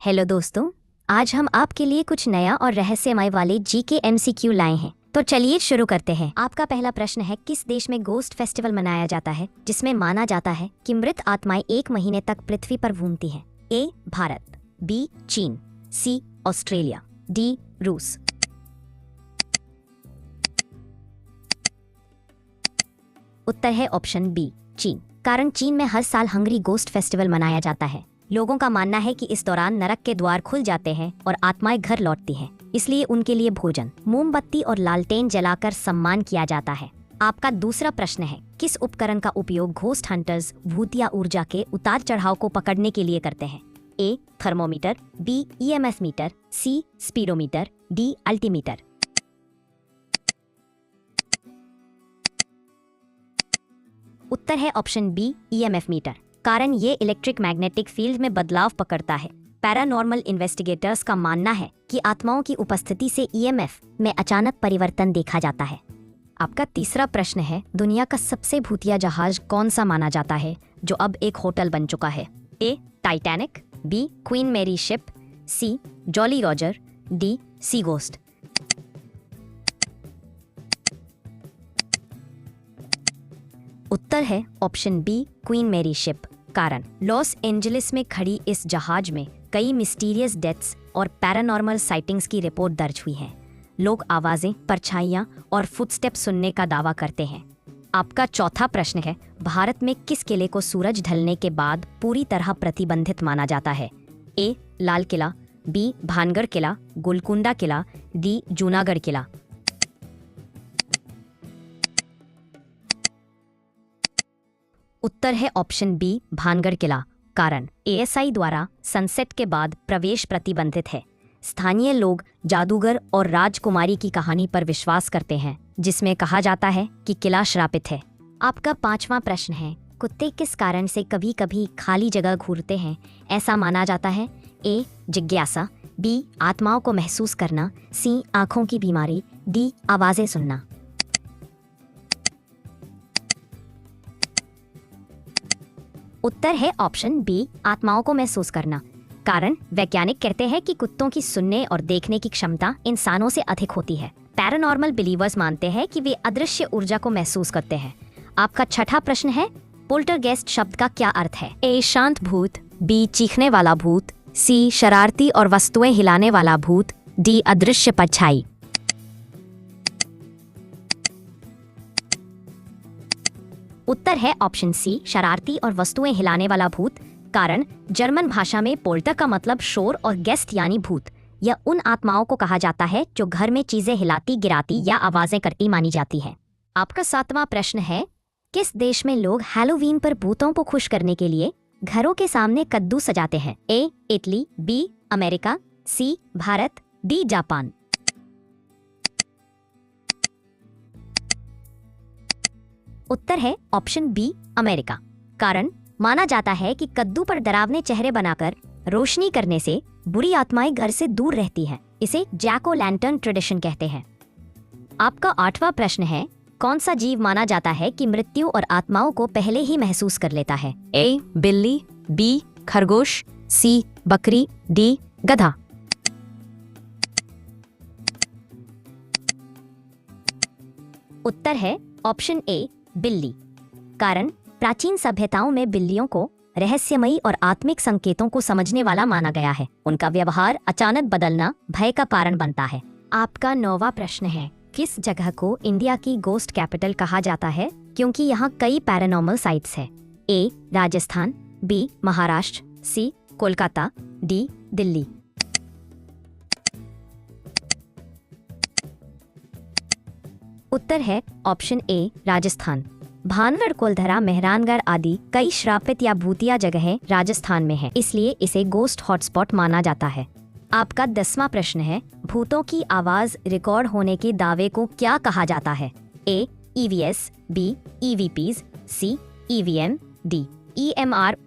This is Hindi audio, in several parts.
हेलो दोस्तों, आज हम आपके लिए कुछ नया और रहस्यमय वाले जीके एमसीक्यू लाए हैं। तो चलिए शुरू करते हैं। आपका पहला प्रश्न है, किस देश में गोस्ट फेस्टिवल मनाया जाता है जिसमें माना जाता है कि मृत आत्माएं 1 महीने तक पृथ्वी पर घूमती हैं? ए भारत, बी चीन, सी ऑस्ट्रेलिया, डी रूस। उत्तर है ऑप्शन बी चीन। कारण चीन में हर साल हंगरी गोस्ट फेस्टिवल मनाया जाता है। लोगों का मानना है कि इस दौरान नरक के द्वार खुल जाते हैं और आत्माएं घर लौटती हैं, इसलिए उनके लिए भोजन, मोमबत्ती और लालटेन जलाकर सम्मान किया जाता है। आपका दूसरा प्रश्न है, किस उपकरण का उपयोग घोस्ट हंटर्स भूतिया ऊर्जा के उतार चढ़ाव को पकड़ने के लिए करते हैं? ए थर्मोमीटर, बी ईएमएफ मीटर, सी स्पीडोमीटर, डी अल्टीमीटर। उत्तर है ऑप्शन बी ईएमएफ मीटर। कारण ये इलेक्ट्रिक मैग्नेटिक फील्ड में बदलाव पकड़ता है। पैरानॉर्मल इन्वेस्टिगेटर्स का मानना है कि आत्माओं की उपस्थिति से ईएमएफ में अचानक परिवर्तन देखा जाता है। आपका तीसरा प्रश्न है, दुनिया का सबसे भूतिया जहाज कौन सा माना जाता है जो अब एक होटल बन चुका है? A Titanic, B Queen Mary ship, C Jolly Roger, D sea ghost. उत्तर है option B Queen Mary ship. कारण लॉस एंजलिस में खड़ी इस जहाज में कई मिस्टीरियस डेथ्स और पैरानॉर्मल साइटिंग्स की रिपोर्ट दर्ज हुई है। लोग आवाजें, परछाइयां और फुटस्टेप सुनने का दावा करते हैं। आपका चौथा प्रश्न है, भारत में किस किले को सूरज ढलने के बाद पूरी तरह प्रतिबंधित माना जाता है? ए लाल किला, बी भानगढ़ किला, गोलकुंडा किला, डी जूनागढ़ किला। उत्तर है ऑप्शन बी भानगढ़ किला। कारण एएसआई द्वारा सनसेट के बाद प्रवेश प्रतिबंधित है। स्थानीय लोग जादूगर और राजकुमारी की कहानी पर विश्वास करते हैं, जिसमें कहा जाता है कि किला श्रापित है। आपका पांचवा प्रश्न है, कुत्ते किस कारण से कभी कभी खाली जगह घूरते हैं? ऐसा माना जाता है? ए जिज्ञासा, बी आत्माओं को महसूस करना, सी आंखों की बीमारी, डी आवाजें सुनना। उत्तर है ऑप्शन बी आत्माओं को महसूस करना। कारण वैज्ञानिक कहते हैं कि कुत्तों की सुनने और देखने की क्षमता इंसानों से अधिक होती है। पैरानॉर्मल बिलीवर्स मानते हैं कि वे अदृश्य ऊर्जा को महसूस करते हैं। आपका छठा प्रश्न है, पोल्टरगेस्ट शब्द का क्या अर्थ है? ए शांत भूत, बी चीखने वाला भूत, सी शरारती और वस्तुएं हिलाने वाला भूत, डी अदृश्य परछाई। उत्तर है ऑप्शन सी शरारती और वस्तुएं हिलाने वाला भूत। कारण जर्मन भाषा में पोल्टर का मतलब शोर और गेस्ट यानी भूत। यह उन आत्माओं को कहा जाता है जो घर में चीजें हिलाती, गिराती या आवाजें करती मानी जाती हैं। आपका सातवां प्रश्न है, किस देश में लोग हैलोवीन पर भूतों को खुश करने के लिए घरों के सामने कद्दू सजाते हैं? A Italy, B America, C Bharat, D Japan. उत्तर है ऑप्शन बी अमेरिका। कारण माना जाता है कि कद्दू पर डरावने चेहरे बनाकर रोशनी करने से बुरी आत्माएं घर से दूर रहती हैं। इसे जैक ओ लैंटर्न ट्रेडिशन कहते हैं। आपका आठवां प्रश्न है, कौन सा जीव माना जाता है कि मृत्यु और आत्माओं को पहले ही महसूस कर लेता है? ए बिल्ली, बी खरगोश, सी बकरी, डी गधा। उत्तर है ऑप्शन ए बिल्ली। कारण प्राचीन सभ्यताओं में बिल्लियों को रहस्यमयी और आत्मिक संकेतों को समझने वाला माना गया है। उनका व्यवहार अचानक बदलना भय का कारण बनता है। आपका नौवां प्रश्न है, किस जगह को इंडिया की गोस्ट कैपिटल कहा जाता है क्योंकि यहाँ कई पैरानॉर्मल साइट्स हैं? ए राजस्थान, बी महाराष्ट्र, सी कोलकाता, डी दिल्ली। उत्तर है ऑप्शन ए राजस्थान। भानगढ़, कोलधरा, मेहरानगढ़ आदि कई श्रापित या भूतिया जगहें राजस्थान में हैं, इसलिए इसे गोस्ट हॉटस्पॉट माना जाता है। आपका 10वां प्रश्न है, भूतों की आवाज रिकॉर्ड होने के दावे को क्या कहा जाता है? ए ईवीएस, बी ईवीपीज, सी ईवीएम, डी ईएमआर।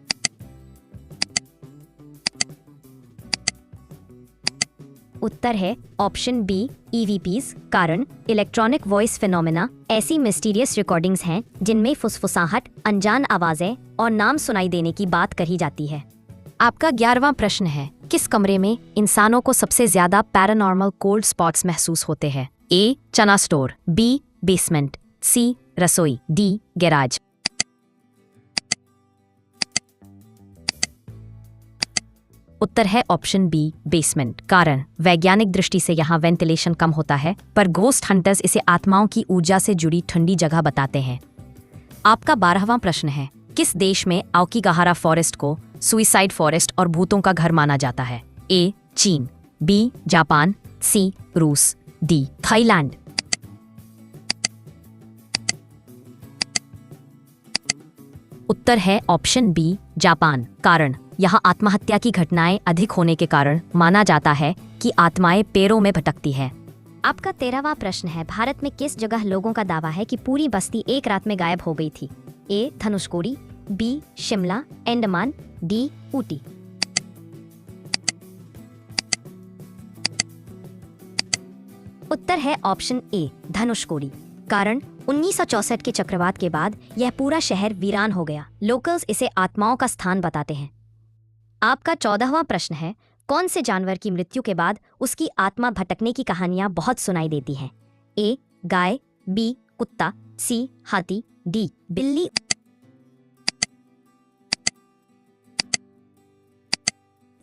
उत्तर है ऑप्शन बी ईवीपीज। कारण इलेक्ट्रॉनिक वॉइस फिनोमेना ऐसी मिस्टीरियस रिकॉर्डिंग्स हैं जिनमें फुसफुसाहट, अनजान आवाजें और नाम सुनाई देने की बात कही जाती है। आपका 11वां प्रश्न है, किस कमरे में इंसानों को सबसे ज्यादा पैरानॉर्मल कोल्ड स्पॉट्स महसूस होते हैं? ए चना स्टोर, बी बेसमेंट, सी रसोई, डी गैराज। उत्तर है ऑप्शन बी बेसमेंट। कारण वैज्ञानिक दृष्टि से यहाँ वेंटिलेशन कम होता है, पर घोस्ट हंटर्स इसे आत्माओं की ऊर्जा से जुड़ी ठंडी जगह बताते हैं। आपका 12वां प्रश्न है, किस देश में आओकीगाहारा फॉरेस्ट को सुइसाइड फॉरेस्ट और भूतों का घर माना जाता है? ए चीन, बी जापान, सी रूस, डी थाईलैंड। उत्तर है ऑप्शन बी जापान। कारण यहाँ आत्महत्या की घटनाएं अधिक होने के कारण माना जाता है कि आत्माएं पैरों में भटकती हैं। आपका 13वां प्रश्न है, भारत में किस जगह लोगों का दावा है कि पूरी बस्ती एक रात में गायब हो गई थी? ए धनुषकोडी, बी शिमला, अंडमान, डी ऊटी। उत्तर है ऑप्शन ए धनुषकोडी। कारण 1964 के चक्रवात के बाद यह पूरा शहर वीरान हो गया। लोकल्स इसे आत्माओं का स्थान बताते हैं। आपका 14वां प्रश्न है, कौन से जानवर की मृत्यु के बाद उसकी आत्मा भटकने की कहानियां बहुत सुनाई देती हैं? ए गाय, बी कुत्ता, सी हाथी, डी बिल्ली।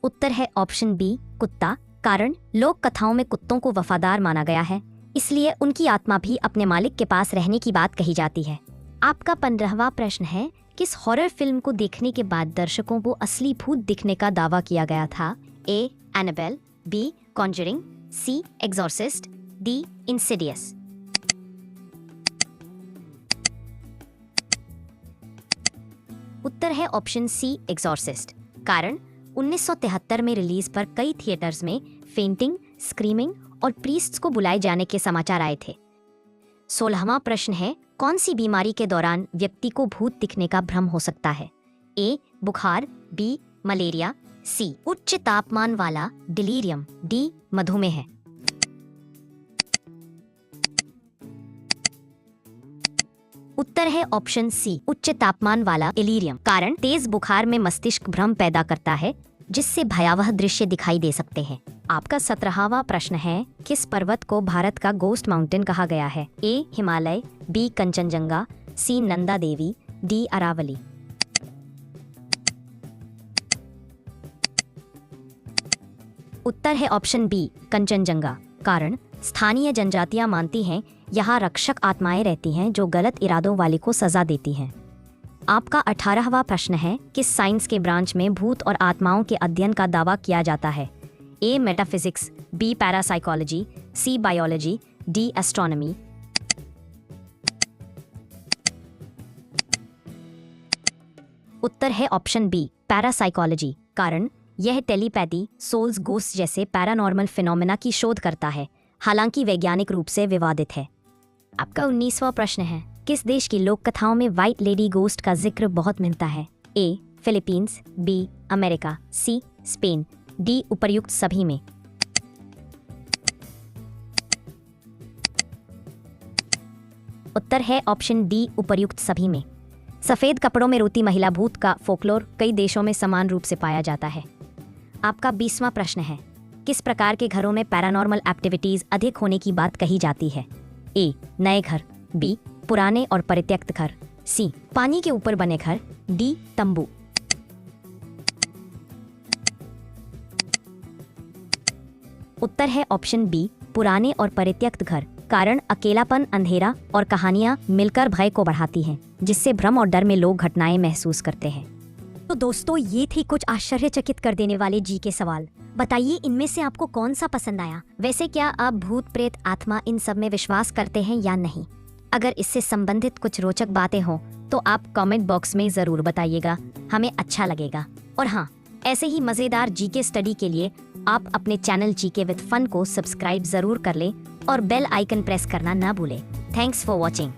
उत्तर है ऑप्शन बी कुत्ता। कारण लोक कथाओं में कुत्तों को वफादार माना गया है, इसलिए उनकी आत्मा भी अपने मालिक के पास रहने की बात कही जाती है। आपका 15वां प्रश्न है, किस हॉरर फिल्म को देखने के बाद दर्शकों को असली भूत दिखने का दावा किया गया था? ए एनाबेल, बी कॉन्जरिंग, सी एक्सॉर्सिस्ट, डी इंसिडियस। उत्तर है ऑप्शन सी एक्सॉर्सिस्ट। कारण 1973 में रिलीज पर कई थिएटर्स में फेंटिंग, स्क्रीमिंग और प्रीस्ट्स को बुलाए जाने के समाचार आए थे। 16वां प्रश्न है, कौन सी बीमारी के दौरान व्यक्ति को भूत दिखने का भ्रम हो सकता है? ए बुखार, बी मलेरिया, सी उच्च तापमान वाला डिलीरियम, डी मधुमेह। उत्तर है ऑप्शन सी उच्च तापमान वाला डिलीरियम। कारण तेज बुखार में मस्तिष्क भ्रम पैदा करता है, जिससे भयावह दृश्य दिखाई दे सकते हैं। आपका 17वां प्रश्न है, किस पर्वत को भारत का गोस्ट माउंटेन कहा गया है? ए हिमालय, बी कंचनजंगा, सी नंदा देवी, डी अरावली। उत्तर है ऑप्शन बी कंचनजंगा। कारण स्थानीय जनजातियां मानती हैं यहाँ रक्षक आत्माएं रहती हैं जो गलत इरादों वाले को सजा देती हैं। आपका 18वां प्रश्न है, किस साइंस के ब्रांच में भूत और आत्माओं के अध्ययन का दावा किया जाता है? A metaphysics, B parapsychology, C biology, D astronomy. उत्तर है ऑप्शन बी पैरासाइकोलॉजी। कारण यह टेलीपैथी, सोल्स, गोस्ट जैसे पैरानॉर्मल फिनोमेना की शोध करता है, हालांकि वैज्ञानिक रूप से विवादित है। आपका 19वां प्रश्न है, किस देश की लोक कथाओं में व्हाइट लेडी गोस्ट का जिक्र बहुत मिलता है? A Philippines, B America, C Spain, D उपर्युक्त सभी में। उत्तर है ऑप्शन डी उपर्युक्त सभी में। सफेद कपड़ों में रोती महिला भूत का फोकलोर कई देशों में समान रूप से पाया जाता है। आपका 20वां प्रश्न है, किस प्रकार के घरों में पैरानॉर्मल एक्टिविटीज अधिक होने की बात कही जाती है? ए नए घर, बी पुराने और परित्यक्त घर, सी पानी के ऊपर बने घर, डी तंबू। उत्तर है ऑप्शन बी पुराने और परित्यक्त घर। कारण अकेलापन, अंधेरा और कहानियां मिलकर भय को बढ़ाती हैं, जिससे भ्रम और डर में लोग घटनाएं महसूस करते हैं। तो दोस्तों, ये थी कुछ आश्चर्यचकित कर देने वाले जी के सवाल। बताइए इनमें से आपको कौन सा पसंद आया? वैसे क्या आप भूत, प्रेत, आत्मा इन सब में विश्वास करते हैं या नहीं? अगर इससे संबंधित कुछ रोचक बातें हों तो आप कमेंट बॉक्स में जरूर बताइएगा, हमें अच्छा लगेगा। और हाँ, ऐसे ही मजेदार जीके स्टडी के लिए आप अपने चैनल जीके विद फन को सब्सक्राइब जरूर कर लें और बेल आइकन प्रेस करना ना भूलें। Thanks for watching.